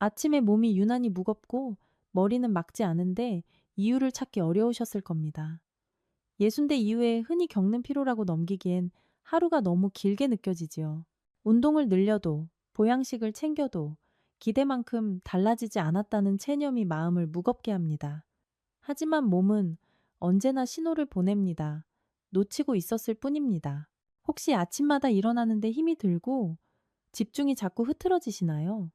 아침에 몸이 유난히 무겁고 머리는 맑지 않은데 이유를 찾기 어려우셨을 겁니다. 예순대 이후에 흔히 겪는 피로라고 넘기기엔 하루가 너무 길게 느껴지지요. 운동을 늘려도 보양식을 챙겨도 기대만큼 달라지지 않았다는 체념이 마음을 무겁게 합니다. 하지만 몸은 언제나 신호를 보냅니다. 놓치고 있었을 뿐입니다. 혹시 아침마다 일어나는데 힘이 들고 집중이 자꾸 흐트러지시나요?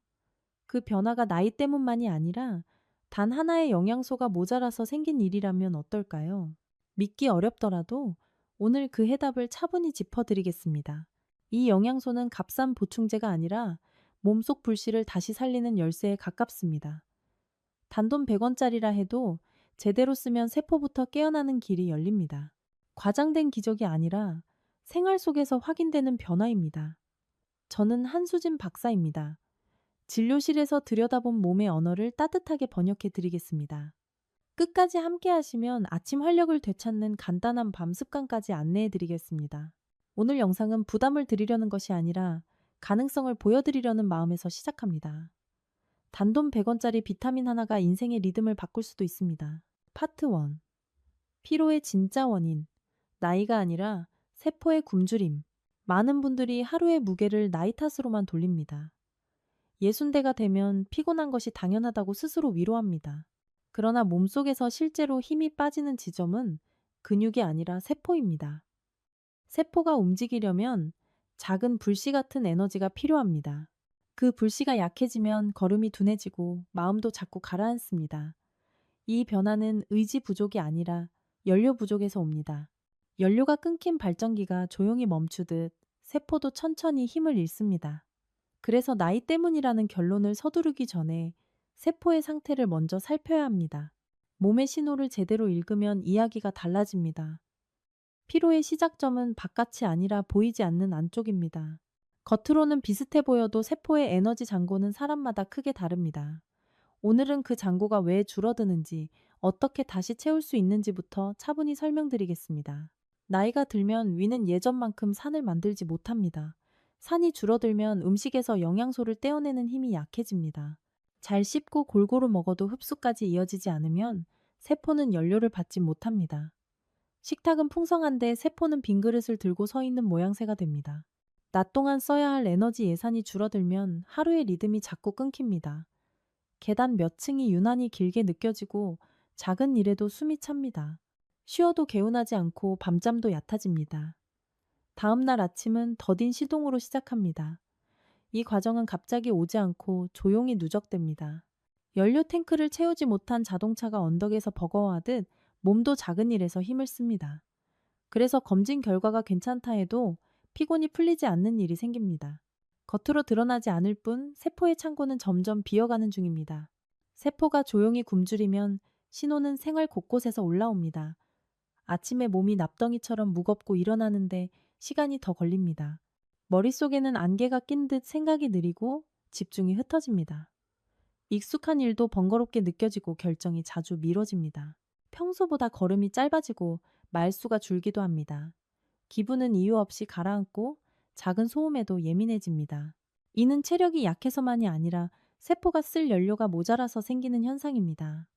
그 변화가 나이 때문만이 아니라 단 하나의 영양소가 모자라서 생긴 일이라면 어떨까요? 믿기 어렵더라도 오늘 그 해답을 차분히 짚어드리겠습니다. 이 영양소는 값싼 보충제가 아니라 몸속 불씨를 다시 살리는 열쇠에 가깝습니다. 단돈 100원짜리라 해도 제대로 쓰면 세포부터 깨어나는 길이 열립니다. 과장된 기적이 아니라 생활 속에서 확인되는 변화입니다. 저는 한수진 박사입니다. 진료실에서 들여다본 몸의 언어를 따뜻하게 번역해 드리겠습니다. 끝까지 함께 하시면 아침 활력을 되찾는 간단한 밤 습관까지 안내해 드리겠습니다. 오늘 영상은 부담을 드리려는 것이 아니라 가능성을 보여드리려는 마음에서 시작합니다. 단돈 100원짜리 비타민 하나가 인생의 리듬을 바꿀 수도 있습니다. 파트 1. 피로의 진짜 원인. 나이가 아니라 세포의 굶주림. 많은 분들이 하루의 무게를 나이 탓으로만 돌립니다. 60대가 되면 피곤한 것이 당연하다고 스스로 위로합니다. 그러나 몸속에서 실제로 힘이 빠지는 지점은 근육이 아니라 세포입니다. 세포가 움직이려면 작은 불씨 같은 에너지가 필요합니다. 그 불씨가 약해지면 걸음이 둔해지고 마음도 자꾸 가라앉습니다. 이 변화는 의지 부족이 아니라 연료 부족에서 옵니다. 연료가 끊긴 발전기가 조용히 멈추듯 세포도 천천히 힘을 잃습니다. 그래서 나이 때문이라는 결론을 서두르기 전에 세포의 상태를 먼저 살펴야 합니다. 몸의 신호를 제대로 읽으면 이야기가 달라집니다. 피로의 시작점은 바깥이 아니라 보이지 않는 안쪽입니다. 겉으로는 비슷해 보여도 세포의 에너지 잔고는 사람마다 크게 다릅니다. 오늘은 그 잔고가 왜 줄어드는지, 어떻게 다시 채울 수 있는지부터 차분히 설명드리겠습니다. 나이가 들면 위는 예전만큼 산을 만들지 못합니다. 산이 줄어들면 음식에서 영양소를 떼어내는 힘이 약해집니다. 잘 씹고 골고루 먹어도 흡수까지 이어지지 않으면 세포는 연료를 받지 못합니다. 식탁은 풍성한데 세포는 빈 그릇을 들고 서 있는 모양새가 됩니다. 낮 동안 써야 할 에너지 예산이 줄어들면 하루의 리듬이 자꾸 끊깁니다. 계단 몇 층이 유난히 길게 느껴지고 작은 일에도 숨이 찹니다. 쉬어도 개운하지 않고 밤잠도 얕아집니다. 다음 날 아침은 더딘 시동으로 시작합니다. 이 과정은 갑자기 오지 않고 조용히 누적됩니다. 연료 탱크를 채우지 못한 자동차가 언덕에서 버거워하듯 몸도 작은 일에서 힘을 씁니다. 그래서 검진 결과가 괜찮다 해도 피곤이 풀리지 않는 일이 생깁니다. 겉으로 드러나지 않을 뿐 세포의 창고는 점점 비어가는 중입니다. 세포가 조용히 굶주리면 신호는 생활 곳곳에서 올라옵니다. 아침에 몸이 납덩이처럼 무겁고 일어나는데 시간이 더 걸립니다. 머릿속에는 안개가 낀 듯 생각이 느리고 집중이 흩어집니다. 익숙한 일도 번거롭게 느껴지고 결정이 자주 미뤄집니다. 평소보다 걸음이 짧아지고 말수가 줄기도 합니다. 기분은 이유 없이 가라앉고 작은 소음에도 예민해집니다. 이는 체력이 약해서만이 아니라 세포가 쓸 연료가 모자라서 생기는 현상입니다.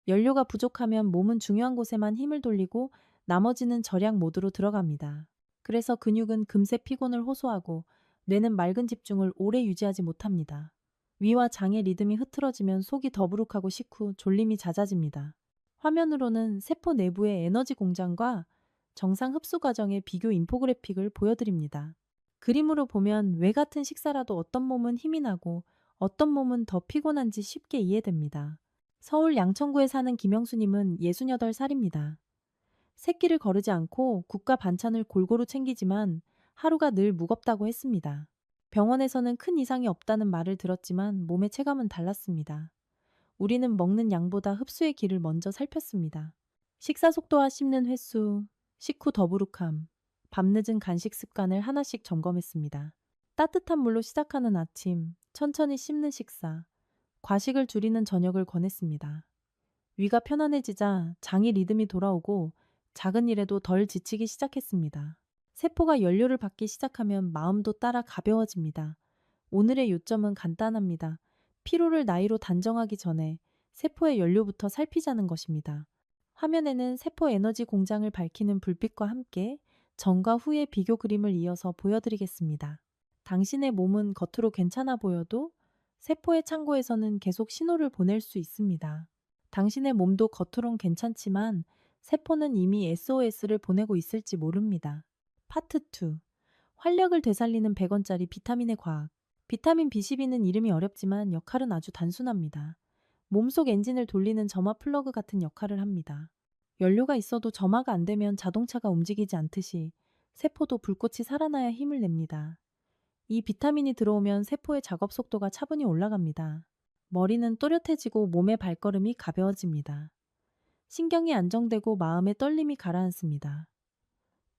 연료가 부족하면 몸은 중요한 곳에만 힘을 돌리고 나머지는 절약 모드로 들어갑니다. 그래서 근육은 금세 피곤을 호소하고 뇌는 맑은 집중을 오래 유지하지 못합니다. 위와 장의 리듬이 흐트러지면 속이 더부룩하고 식후 졸림이 잦아집니다. 화면으로는 세포 내부의 에너지 공장과 정상 흡수 과정의 비교 인포그래픽을 보여드립니다. 그림으로 보면 왜 같은 식사라도 어떤 몸은 힘이 나고 어떤 몸은 더 피곤한지 쉽게 이해됩니다. 서울 양천구에 사는 김영수님은 68살입니다. 새끼를 거르지 않고 국과 반찬을 골고루 챙기지만 하루가 늘 무겁다고 했습니다. 병원에서는 큰 이상이 없다는 말을 들었지만 몸의 체감은 달랐습니다. 우리는 먹는 양보다 흡수의 길을 먼저 살폈습니다. 식사 속도와 씹는 횟수, 식후 더부룩함, 밤늦은 간식 습관을 하나씩 점검했습니다. 따뜻한 물로 시작하는 아침, 천천히 씹는 식사, 과식을 줄이는 저녁을 권했습니다. 위가 편안해지자 장의 리듬이 돌아오고 작은 일에도 덜 지치기 시작했습니다. 세포가 연료를 받기 시작하면 마음도 따라 가벼워집니다. 오늘의 요점은 간단합니다. 피로를 나이로 단정하기 전에 세포의 연료부터 살피자는 것입니다. 화면에는 세포 에너지 공장을 밝히는 불빛과 함께 전과 후의 비교 그림을 이어서 보여드리겠습니다. 당신의 몸은 겉으로 괜찮아 보여도 세포의 창고에서는 계속 신호를 보낼 수 있습니다. 당신의 몸도 겉으론 괜찮지만 세포는 이미 SOS를 보내고 있을지 모릅니다. 파트 2. 활력을 되살리는 100원짜리 비타민의 과학. 비타민 B12는 이름이 어렵지만 역할은 아주 단순합니다. 몸속 엔진을 돌리는 점화 플러그 같은 역할을 합니다. 연료가 있어도 점화가 안 되면 자동차가 움직이지 않듯이 세포도 불꽃이 살아나야 힘을 냅니다. 이 비타민이 들어오면 세포의 작업 속도가 차분히 올라갑니다. 머리는 또렷해지고 몸의 발걸음이 가벼워집니다. 신경이 안정되고 마음의 떨림이 가라앉습니다.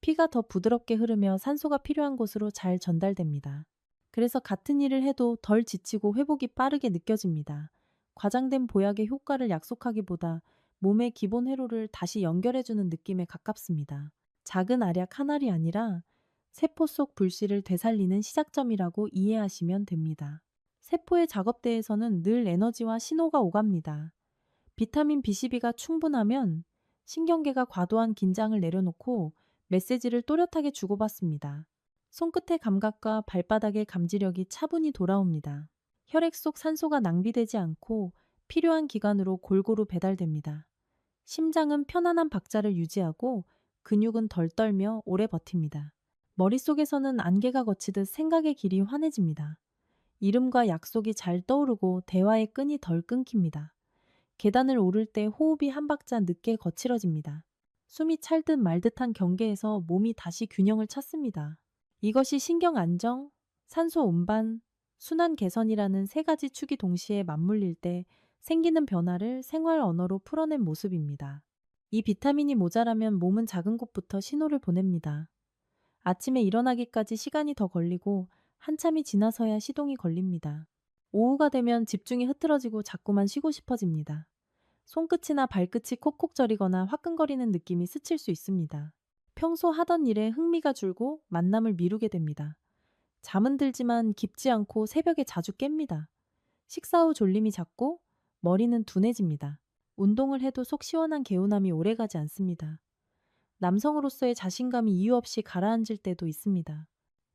피가 더 부드럽게 흐르며 산소가 필요한 곳으로 잘 전달됩니다. 그래서 같은 일을 해도 덜 지치고 회복이 빠르게 느껴집니다. 과장된 보약의 효과를 약속하기보다 몸의 기본 회로를 다시 연결해주는 느낌에 가깝습니다. 작은 알약 한 알이 아니라 세포 속 불씨를 되살리는 시작점이라고 이해하시면 됩니다. 세포의 작업대에서는 늘 에너지와 신호가 오갑니다. 비타민 B12가 충분하면 신경계가 과도한 긴장을 내려놓고 메시지를 또렷하게 주고받습니다. 손끝의 감각과 발바닥의 감지력이 차분히 돌아옵니다. 혈액 속 산소가 낭비되지 않고 필요한 기관으로 골고루 배달됩니다. 심장은 편안한 박자를 유지하고 근육은 덜 떨며 오래 버팁니다. 머릿속에서는 안개가 걷히듯 생각의 길이 환해집니다. 이름과 약속이 잘 떠오르고 대화의 끈이 덜 끊깁니다. 계단을 오를 때 호흡이 한 박자 늦게 거칠어집니다. 숨이 찰듯 말듯한 경계에서 몸이 다시 균형을 찾습니다. 이것이 신경 안정, 산소 운반, 순환 개선이라는 세 가지 축이 동시에 맞물릴 때 생기는 변화를 생활 언어로 풀어낸 모습입니다. 이 비타민이 모자라면 몸은 작은 곳부터 신호를 보냅니다. 아침에 일어나기까지 시간이 더 걸리고 한참이 지나서야 시동이 걸립니다. 오후가 되면 집중이 흐트러지고 자꾸만 쉬고 싶어집니다. 손끝이나 발끝이 콕콕 저리거나 화끈거리는 느낌이 스칠 수 있습니다. 평소 하던 일에 흥미가 줄고 만남을 미루게 됩니다. 잠은 들지만 깊지 않고 새벽에 자주 깹니다. 식사 후 졸림이 잦고 머리는 둔해집니다. 운동을 해도 속 시원한 개운함이 오래가지 않습니다. 남성으로서의 자신감이 이유 없이 가라앉을 때도 있습니다.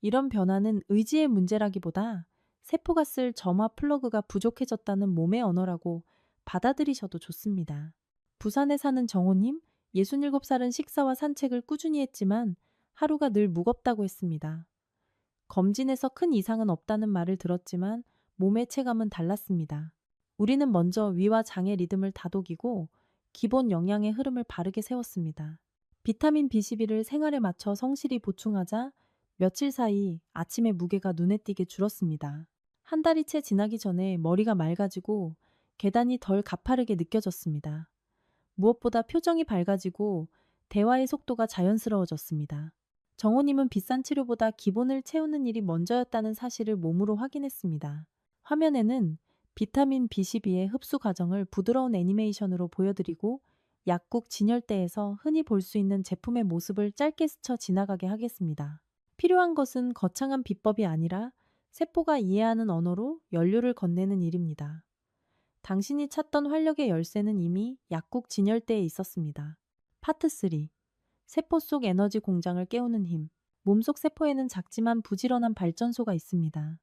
이런 변화는 의지의 문제라기보다 세포가 쓸 점화 플러그가 부족해졌다는 몸의 언어라고 받아들이셔도 좋습니다. 부산에 사는 정호님, 67살은 식사와 산책을 꾸준히 했지만 하루가 늘 무겁다고 했습니다. 검진에서 큰 이상은 없다는 말을 들었지만 몸의 체감은 달랐습니다. 우리는 먼저 위와 장의 리듬을 다독이고 기본 영양의 흐름을 바르게 세웠습니다. 비타민 B12를 생활에 맞춰 성실히 보충하자 며칠 사이 아침의 무게가 눈에 띄게 줄었습니다. 한 달이 채 지나기 전에 머리가 맑아지고 계단이 덜 가파르게 느껴졌습니다. 무엇보다 표정이 밝아지고 대화의 속도가 자연스러워졌습니다. 정호님은 비싼 치료보다 기본을 채우는 일이 먼저였다는 사실을 몸으로 확인했습니다. 화면에는 비타민 B12의 흡수 과정을 부드러운 애니메이션으로 보여드리고 약국 진열대에서 흔히 볼 수 있는 제품의 모습을 짧게 스쳐 지나가게 하겠습니다. 필요한 것은 거창한 비법이 아니라 세포가 이해하는 언어로 연료를 건네는 일입니다. 당신이 찾던 활력의 열쇠는 이미 약국 진열대에 있었습니다. 파트 3. 세포 속 에너지 공장을 깨우는 힘. 몸속 세포에는 작지만 부지런한 발전소가 있습니다.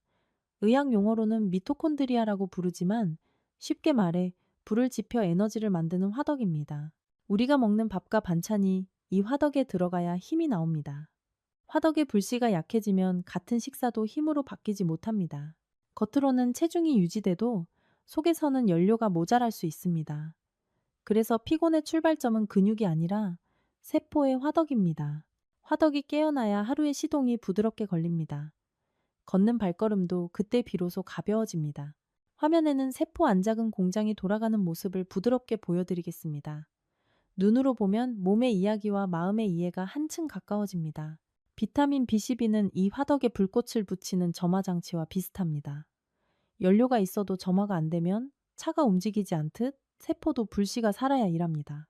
의학 용어로는 미토콘드리아라고 부르지만 쉽게 말해 불을 지펴 에너지를 만드는 화덕입니다. 우리가 먹는 밥과 반찬이 이 화덕에 들어가야 힘이 나옵니다. 화덕의 불씨가 약해지면 같은 식사도 힘으로 바뀌지 못합니다. 겉으로는 체중이 유지돼도 속에서는 연료가 모자랄 수 있습니다. 그래서 피곤의 출발점은 근육이 아니라 세포의 화덕입니다. 화덕이 깨어나야 하루의 시동이 부드럽게 걸립니다. 걷는 발걸음도 그때 비로소 가벼워집니다. 화면에는 세포 안 작은 공장이 돌아가는 모습을 부드럽게 보여드리겠습니다. 눈으로 보면 몸의 이야기와 마음의 이해가 한층 가까워집니다. 비타민 B12는 이 화덕에 불꽃을 붙이는 점화 장치와 비슷합니다. 연료가 있어도 점화가 안 되면 차가 움직이지 않듯 세포도 불씨가 살아야 일합니다.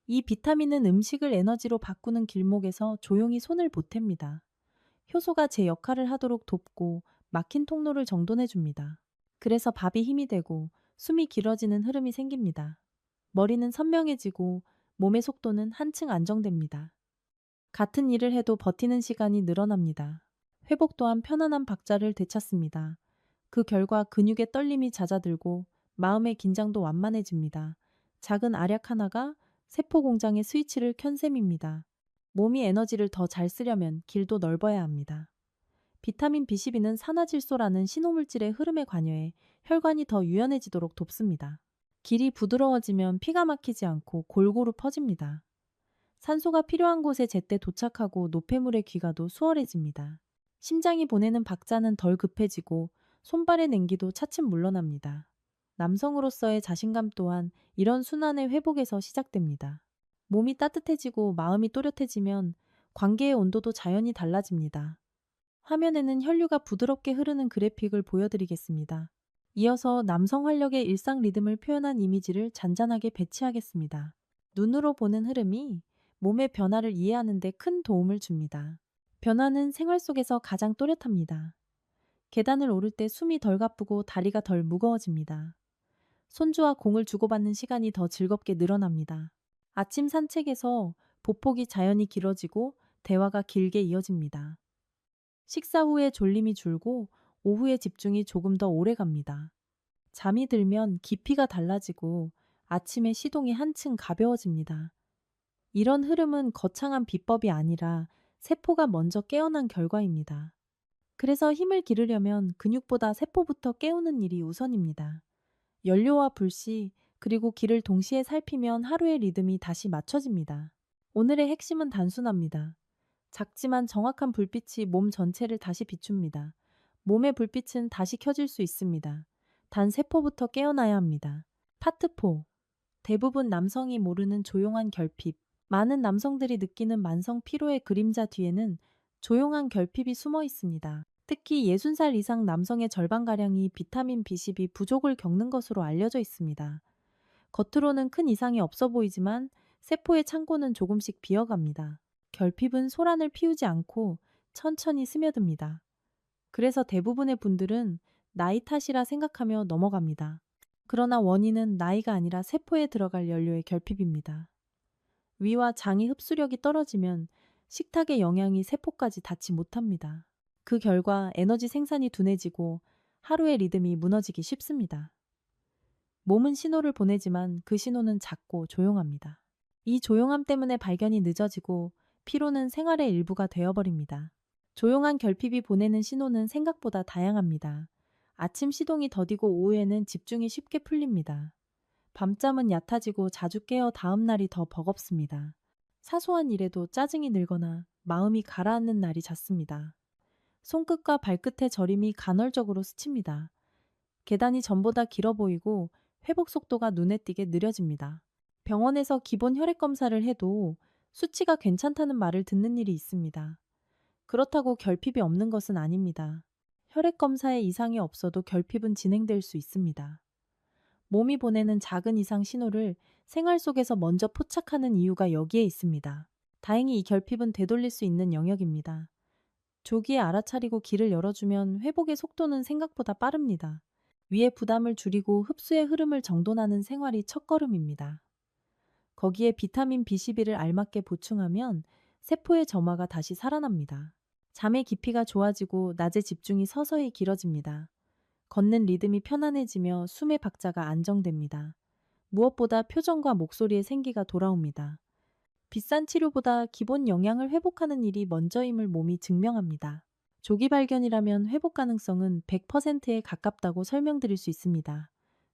이 비타민은 음식을 에너지로 바꾸는 길목에서 조용히 손을 보탭니다. 효소가 제 역할을 하도록 돕고 막힌 통로를 정돈해 줍니다. 그래서 밥이 힘이 되고 숨이 길어지는 흐름이 생깁니다. 머리는 선명해지고 몸의 속도는 한층 안정됩니다. 같은 일을 해도 버티는 시간이 늘어납니다. 회복 또한 편안한 박자를 되찾습니다. 그 결과 근육의 떨림이 잦아들고 마음의 긴장도 완만해집니다. 작은 알약 하나가 세포 공장의 스위치를 켠 셈입니다. 몸이 에너지를 더 잘 쓰려면 길도 넓어야 합니다. 비타민 B12는 산화질소라는 신호물질의 흐름에 관여해 혈관이 더 유연해지도록 돕습니다. 길이 부드러워지면 피가 막히지 않고 골고루 퍼집니다. 산소가 필요한 곳에 제때 도착하고 노폐물의 귀가도 수월해집니다. 심장이 보내는 박자는 덜 급해지고 손발의 냉기도 차츰 물러납니다. 남성으로서의 자신감 또한 이런 순환의 회복에서 시작됩니다. 몸이 따뜻해지고 마음이 또렷해지면 관계의 온도도 자연히 달라집니다. 화면에는 혈류가 부드럽게 흐르는 그래픽을 보여드리겠습니다. 이어서 남성 활력의 일상 리듬을 표현한 이미지를 잔잔하게 배치하겠습니다. 눈으로 보는 흐름이 몸의 변화를 이해하는 데 큰 도움을 줍니다. 변화는 생활 속에서 가장 또렷합니다. 계단을 오를 때 숨이 덜 가쁘고 다리가 덜 무거워집니다. 손주와 공을 주고받는 시간이 더 즐겁게 늘어납니다. 아침 산책에서 보폭이 자연히 길어지고 대화가 길게 이어집니다. 식사 후에 졸림이 줄고 오후에 집중이 조금 더 오래 갑니다. 잠이 들면 깊이가 달라지고 아침에 시동이 한층 가벼워집니다. 이런 흐름은 거창한 비법이 아니라 세포가 먼저 깨어난 결과입니다. 그래서 힘을 기르려면 근육보다 세포부터 깨우는 일이 우선입니다. 연료와 불씨, 그리고 길을 동시에 살피면 하루의 리듬이 다시 맞춰집니다. 오늘의 핵심은 단순합니다. 작지만 정확한 불빛이 몸 전체를 다시 비춥니다. 몸의 불빛은 다시 켜질 수 있습니다. 단 세포부터 깨어나야 합니다. 파트 4. 대부분 남성이 모르는 조용한 결핍. 많은 남성들이 느끼는 만성 피로의 그림자 뒤에는 조용한 결핍이 숨어 있습니다. 특히 60살 이상 남성의 절반가량이 비타민 B12 부족을 겪는 것으로 알려져 있습니다. 겉으로는 큰 이상이 없어 보이지만 세포의 창고는 조금씩 비어갑니다. 결핍은 소란을 피우지 않고 천천히 스며듭니다. 그래서 대부분의 분들은 나이 탓이라 생각하며 넘어갑니다. 그러나 원인은 나이가 아니라 세포에 들어갈 연료의 결핍입니다. 위와 장의 흡수력이 떨어지면 식탁의 영양이 세포까지 닿지 못합니다. 그 결과 에너지 생산이 둔해지고 하루의 리듬이 무너지기 쉽습니다. 몸은 신호를 보내지만 그 신호는 작고 조용합니다. 이 조용함 때문에 발견이 늦어지고 피로는 생활의 일부가 되어버립니다. 조용한 결핍이 보내는 신호는 생각보다 다양합니다. 아침 시동이 더디고 오후에는 집중이 쉽게 풀립니다. 밤잠은 얕아지고 자주 깨어 다음 날이 더 버겁습니다. 사소한 일에도 짜증이 늘거나 마음이 가라앉는 날이 잦습니다. 손끝과 발끝의 저림이 간헐적으로 스칩니다. 계단이 전보다 길어 보이고 회복 속도가 눈에 띄게 느려집니다. 병원에서 기본 혈액 검사를 해도 수치가 괜찮다는 말을 듣는 일이 있습니다. 그렇다고 결핍이 없는 것은 아닙니다. 혈액 검사에 이상이 없어도 결핍은 진행될 수 있습니다. 몸이 보내는 작은 이상 신호를 생활 속에서 먼저 포착하는 이유가 여기에 있습니다. 다행히 이 결핍은 되돌릴 수 있는 영역입니다. 조기에 알아차리고 길을 열어주면 회복의 속도는 생각보다 빠릅니다. 위의 부담을 줄이고 흡수의 흐름을 정돈하는 생활이 첫걸음입니다. 거기에 비타민 B12를 알맞게 보충하면 세포의 점화가 다시 살아납니다. 잠의 깊이가 좋아지고 낮의 집중이 서서히 길어집니다. 걷는 리듬이 편안해지며 숨의 박자가 안정됩니다. 무엇보다 표정과 목소리에 생기가 돌아옵니다. 비싼 치료보다 기본 영양을 회복하는 일이 먼저임을 몸이 증명합니다. 조기 발견이라면 회복 가능성은 100%에 가깝다고 설명드릴 수 있습니다.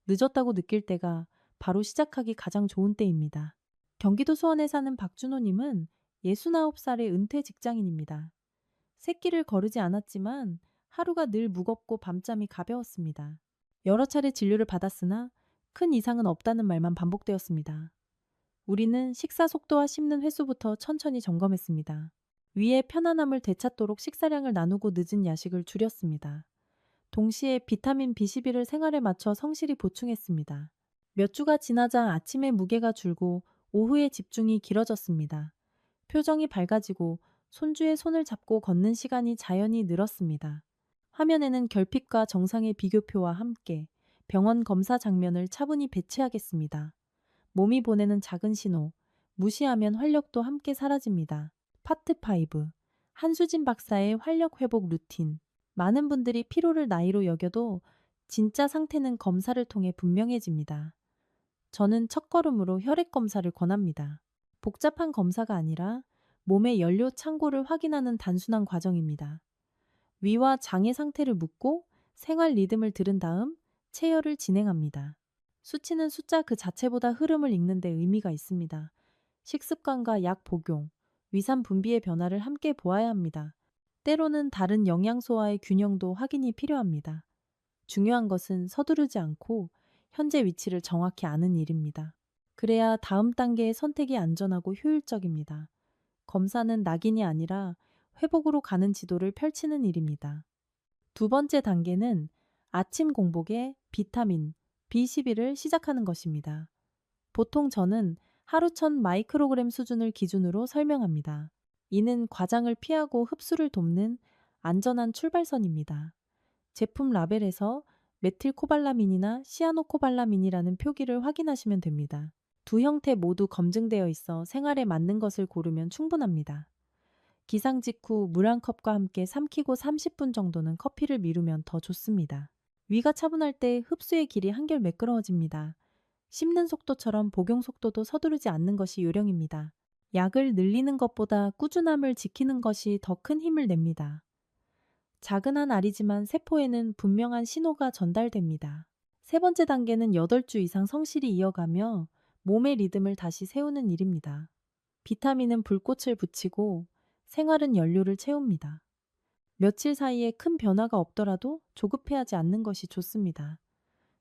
늦었다고 느낄 때가 바로 시작하기 가장 좋은 때입니다. 경기도 수원에 사는 박준호님은 69살의 은퇴 직장인입니다. 새끼를 거르지 않았지만 하루가 늘 무겁고 밤잠이 가벼웠습니다. 여러 차례 진료를 받았으나 큰 이상은 없다는 말만 반복되었습니다. 우리는 식사 속도와 씹는 횟수부터 천천히 점검했습니다. 위의 편안함을 되찾도록 식사량을 나누고 늦은 야식을 줄였습니다. 동시에 비타민 B12를 생활에 맞춰 성실히 보충했습니다. 몇 주가 지나자 아침에 무게가 줄고 오후에 집중이 길어졌습니다. 표정이 밝아지고 손주의 손을 잡고 걷는 시간이 자연히 늘었습니다. 화면에는 결핍과 정상의 비교표와 함께 병원 검사 장면을 차분히 배치하겠습니다. 몸이 보내는 작은 신호, 무시하면 활력도 함께 사라집니다. 파트 5. 한수진 박사의 활력 회복 루틴. 많은 분들이 피로를 나이로 여겨도 진짜 상태는 검사를 통해 분명해집니다. 저는 첫걸음으로 혈액 검사를 권합니다. 복잡한 검사가 아니라 몸의 연료 창고를 확인하는 단순한 과정입니다. 위와 장의 상태를 묻고 생활 리듬을 들은 다음 체열을 진행합니다. 수치는 숫자 그 자체보다 흐름을 읽는 데 의미가 있습니다. 식습관과 약 복용, 위산 분비의 변화를 함께 보아야 합니다. 때로는 다른 영양소와의 균형도 확인이 필요합니다. 중요한 것은 서두르지 않고 현재 위치를 정확히 아는 일입니다. 그래야 다음 단계의 선택이 안전하고 효율적입니다. 검사는 낙인이 아니라 회복으로 가는 지도를 펼치는 일입니다. 두 번째 단계는 아침 공복에 비타민 B12를 시작하는 것입니다. 보통 저는 하루 1000마이크로그램 수준을 기준으로 설명합니다. 이는 과장을 피하고 흡수를 돕는 안전한 출발선입니다. 제품 라벨에서 메틸코발라민이나 시아노코발라민이라는 표기를 확인하시면 됩니다. 두 형태 모두 검증되어 있어 생활에 맞는 것을 고르면 충분합니다. 기상 직후 물 한 컵과 함께 삼키고 30분 정도는 커피를 미루면 더 좋습니다. 위가 차분할 때 흡수의 길이 한결 매끄러워집니다. 씹는 속도처럼 복용 속도도 서두르지 않는 것이 요령입니다. 약을 늘리는 것보다 꾸준함을 지키는 것이 더 큰 힘을 냅니다. 작은 한 알이지만 세포에는 분명한 신호가 전달됩니다. 세 번째 단계는 8주 이상 성실히 이어가며 몸의 리듬을 다시 세우는 일입니다. 비타민은 불꽃을 붙이고 생활은 연료를 채웁니다. 며칠 사이에 큰 변화가 없더라도 조급해하지 않는 것이 좋습니다.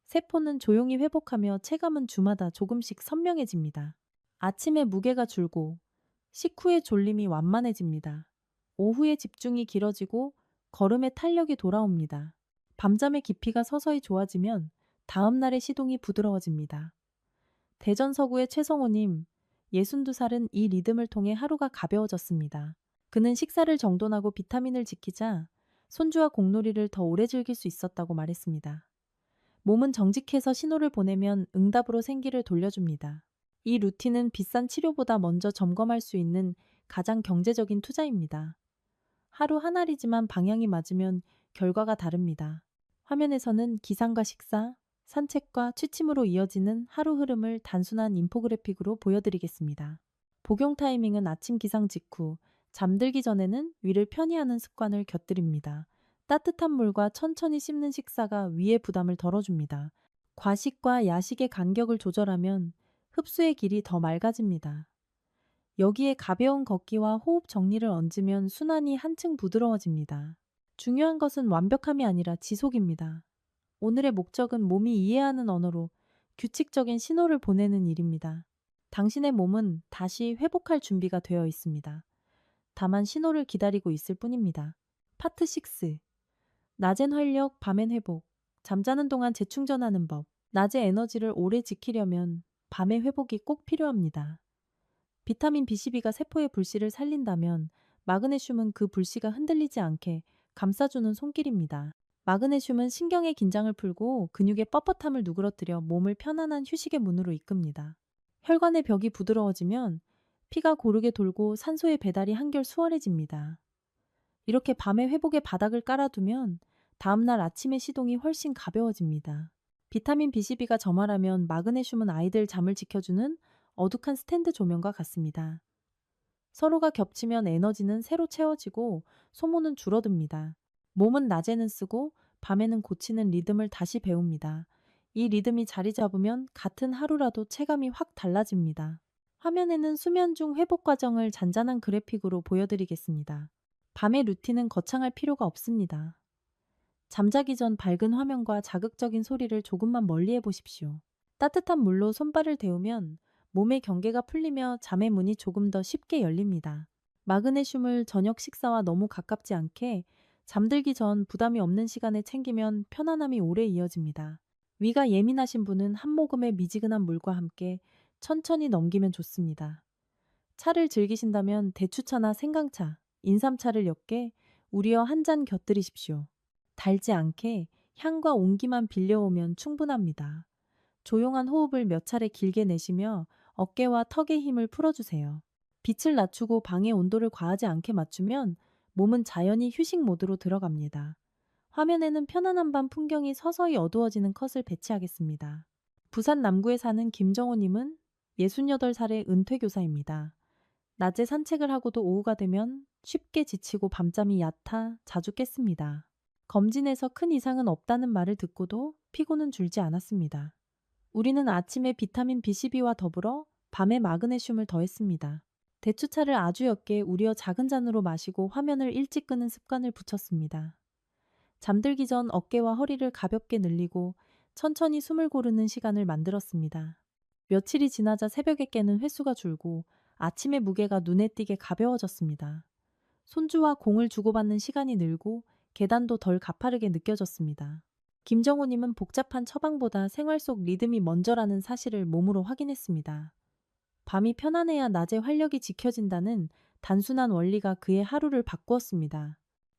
세포는 조용히 회복하며 체감은 주마다 조금씩 선명해집니다. 아침에 무게가 줄고 식후에 졸림이 완만해집니다. 오후에 집중이 길어지고 걸음에 탄력이 돌아옵니다. 밤잠의 깊이가 서서히 좋아지면 다음 날의 시동이 부드러워집니다. 대전 서구의 최성호님, 62살은 이 리듬을 통해 하루가 가벼워졌습니다. 그는 식사를 정돈하고 비타민을 지키자 손주와 공놀이를 더 오래 즐길 수 있었다고 말했습니다. 몸은 정직해서 신호를 보내면 응답으로 생기를 돌려줍니다. 이 루틴은 비싼 치료보다 먼저 점검할 수 있는 가장 경제적인 투자입니다. 하루 한 알이지만 방향이 맞으면 결과가 다릅니다. 화면에서는 기상과 식사, 산책과 취침으로 이어지는 하루 흐름을 단순한 인포그래픽으로 보여드리겠습니다. 복용 타이밍은 아침 기상 직후, 잠들기 전에는 위를 편히 하는 습관을 곁들입니다. 따뜻한 물과 천천히 씹는 식사가 위의 부담을 덜어줍니다. 과식과 야식의 간격을 조절하면 흡수의 길이 더 맑아집니다. 여기에 가벼운 걷기와 호흡 정리를 얹으면 순환이 한층 부드러워집니다. 중요한 것은 완벽함이 아니라 지속입니다. 오늘의 목적은 몸이 이해하는 언어로 규칙적인 신호를 보내는 일입니다. 당신의 몸은 다시 회복할 준비가 되어 있습니다. 다만 신호를 기다리고 있을 뿐입니다. 파트 6. 낮엔 활력, 밤엔 회복. 잠자는 동안 재충전하는 법. 낮의 에너지를 오래 지키려면 밤의 회복이 꼭 필요합니다. 비타민 B12가 세포의 불씨를 살린다면 마그네슘은 그 불씨가 흔들리지 않게 감싸주는 손길입니다. 마그네슘은 신경의 긴장을 풀고 근육의 뻣뻣함을 누그러뜨려 몸을 편안한 휴식의 문으로 이끕니다. 혈관의 벽이 부드러워지면 피가 고르게 돌고 산소의 배달이 한결 수월해집니다. 이렇게 밤에 회복의 바닥을 깔아두면 다음날 아침의 시동이 훨씬 가벼워집니다. 비타민 B12가 저하라면 마그네슘은 아이들 잠을 지켜주는 어둑한 스탠드 조명과 같습니다. 서로가 겹치면 에너지는 새로 채워지고 소모는 줄어듭니다. 몸은 낮에는 쓰고 밤에는 고치는 리듬을 다시 배웁니다. 이 리듬이 자리 잡으면 같은 하루라도 체감이 확 달라집니다. 화면에는 수면 중 회복 과정을 잔잔한 그래픽으로 보여드리겠습니다. 밤의 루틴은 거창할 필요가 없습니다. 잠자기 전 밝은 화면과 자극적인 소리를 조금만 멀리 해보십시오. 따뜻한 물로 손발을 데우면 몸의 경계가 풀리며 잠의 문이 조금 더 쉽게 열립니다. 마그네슘을 저녁 식사와 너무 가깝지 않게 잠들기 전 부담이 없는 시간에 챙기면 편안함이 오래 이어집니다. 위가 예민하신 분은 한 모금의 미지근한 물과 함께 천천히 넘기면 좋습니다. 차를 즐기신다면 대추차나 생강차, 인삼차를 엮게 우려 한 잔 곁들이십시오. 달지 않게 향과 온기만 빌려오면 충분합니다. 조용한 호흡을 몇 차례 길게 내쉬며 어깨와 턱의 힘을 풀어주세요. 빛을 낮추고 방의 온도를 과하지 않게 맞추면 몸은 자연히 휴식 모드로 들어갑니다. 화면에는 편안한 밤 풍경이 서서히 어두워지는 컷을 배치하겠습니다. 부산 남구에 사는 김정호님은 68살의 은퇴교사입니다. 낮에 산책을 하고도 오후가 되면 쉽게 지치고 밤잠이 얕아 자주 깼습니다. 검진에서 큰 이상은 없다는 말을 듣고도 피곤은 줄지 않았습니다. 우리는 아침에 비타민 B12와 더불어 밤에 마그네슘을 더했습니다. 대추차를 아주 옅게 우려 작은 잔으로 마시고 화면을 일찍 끄는 습관을 붙였습니다. 잠들기 전 어깨와 허리를 가볍게 늘리고 천천히 숨을 고르는 시간을 만들었습니다. 며칠이 지나자 새벽에 깨는 횟수가 줄고 아침의 무게가 눈에 띄게 가벼워졌습니다. 손주와 공을 주고받는 시간이 늘고 계단도 덜 가파르게 느껴졌습니다. 김정호님은 복잡한 처방보다 생활 속 리듬이 먼저라는 사실을 몸으로 확인했습니다. 밤이 편안해야 낮에 활력이 지켜진다는 단순한 원리가 그의 하루를 바꾸었습니다.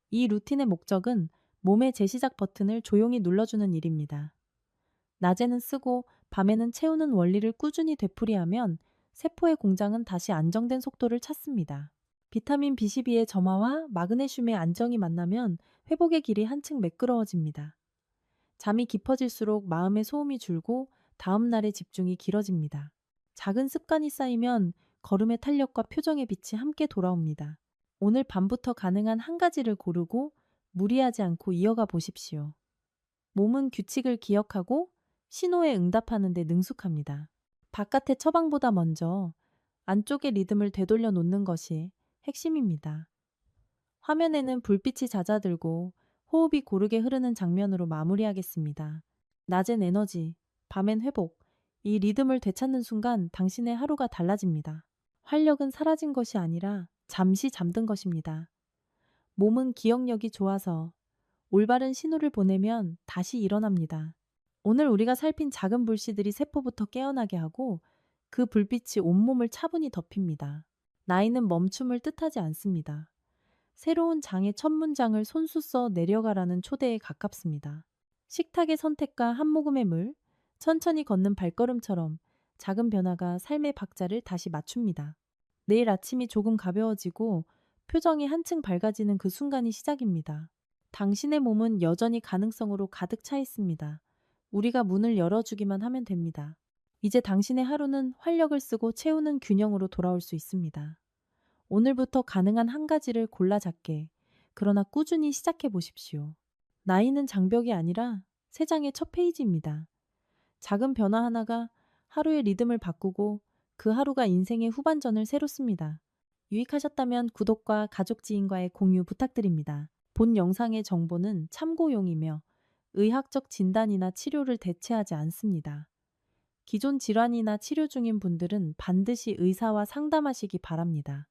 이 루틴의 목적은 몸의 재시작 버튼을 조용히 눌러주는 일입니다. 낮에는 쓰고 밤에는 채우는 원리를 꾸준히 되풀이하면 세포의 공장은 다시 안정된 속도를 찾습니다. 비타민 B12의 점화와 마그네슘의 안정이 만나면 회복의 길이 한층 매끄러워집니다. 잠이 깊어질수록 마음의 소음이 줄고 다음 날의 집중이 길어집니다. 작은 습관이 쌓이면 걸음의 탄력과 표정의 빛이 함께 돌아옵니다. 오늘 밤부터 가능한 한 가지를 고르고 무리하지 않고 이어가 보십시오. 몸은 규칙을 기억하고 신호에 응답하는 데 능숙합니다. 바깥의 처방보다 먼저 안쪽의 리듬을 되돌려 놓는 것이 핵심입니다. 화면에는 불빛이 잦아들고 호흡이 고르게 흐르는 장면으로 마무리하겠습니다. 낮엔 에너지, 밤엔 회복. 이 리듬을 되찾는 순간 당신의 하루가 달라집니다. 활력은 사라진 것이 아니라 잠시 잠든 것입니다. 몸은 기억력이 좋아서 올바른 신호를 보내면 다시 일어납니다. 오늘 우리가 살핀 작은 불씨들이 세포부터 깨어나게 하고 그 불빛이 온몸을 차분히 덮입니다. 나이는 멈춤을 뜻하지 않습니다. 새로운 장의 첫 문장을 손수 써 내려가라는 초대에 가깝습니다. 식탁의 선택과 한 모금의 물, 천천히 걷는 발걸음처럼 작은 변화가 삶의 박자를 다시 맞춥니다. 내일 아침이 조금 가벼워지고 표정이 한층 밝아지는 그 순간이 시작입니다. 당신의 몸은 여전히 가능성으로 가득 차 있습니다. 우리가 문을 열어주기만 하면 됩니다. 이제 당신의 하루는 활력을 쓰고 채우는 균형으로 돌아올 수 있습니다. 오늘부터 가능한 한 가지를 골라 잡게, 그러나 꾸준히 시작해 보십시오. 나이는 장벽이 아니라 새 장의 첫 페이지입니다. 작은 변화 하나가 하루의 리듬을 바꾸고 그 하루가 인생의 후반전을 새로 씁니다. 유익하셨다면 구독과 가족 지인과의 공유 부탁드립니다. 본 영상의 정보는 참고용이며 의학적 진단이나 치료를 대체하지 않습니다. 기존 질환이나 치료 중인 분들은 반드시 의사와 상담하시기 바랍니다.